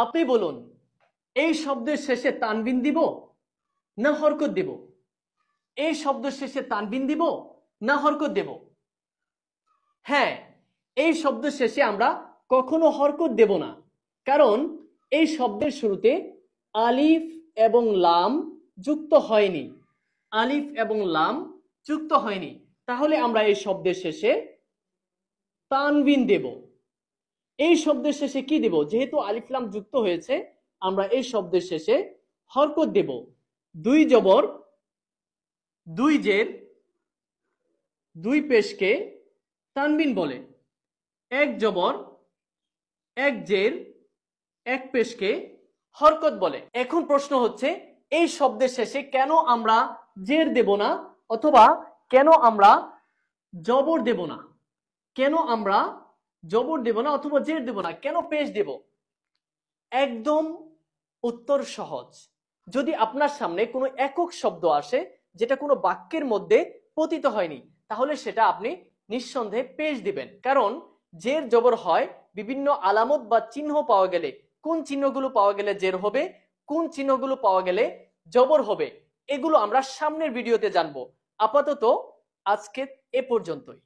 আপনি বলুন, এই শব্দের শেষে তানবিন দিব না হরকত দিব? এই শব্দের শেষে তানবিন দিব না হরকত দেব? হ্যাঁ, এই শব্দের শেষে আমরা কখনো হরকত দেব না, কারণ এই শব্দের শুরুতে আলিফ এবং লাম যুক্ত হয়নি। আলিফ এবং লাম যুক্ত হয়নি, তাহলে আমরা এই শব্দের শেষে তানবিন দেব। এই শব্দের শেষে কি দেব? যেহেতু আলিফ লাম যুক্ত হয়েছে, আমরা এই শব্দের শেষে হরকত দেব। দুই জবর দুই জের দুই পেশকে তানবিন বলে। এক জবর এক জের এক পেশকে হরকত বলে। এখন প্রশ্ন হচ্ছে, এই শব্দের শেষে কেন আমরা জের দেব না, অথবা কেন আমরা জবর দেব না? কেন আমরা জবর দেব না অথবা জের দেব না, কেন পেশ দেব? একদম উত্তর সহজ। যদি আপনার সামনে কোনো একক শব্দ আসে যেটা কোনো বাক্যের মধ্যে পতিত হয়নি, তাহলে সেটা আপনি নিঃসন্দেহে পেশ দিবেন। কারণ জের জবর হয় বিভিন্ন আলামত বা চিহ্ন পাওয়া গেলে। কোন চিহ্নগুলো পাওয়া গেলে জের হবে, কোন চিহ্নগুলো পাওয়া গেলে জবর হবে, এগুলো আমরা সামনের ভিডিওতে জানবো। আপাতত আজকে এ পর্যন্তই।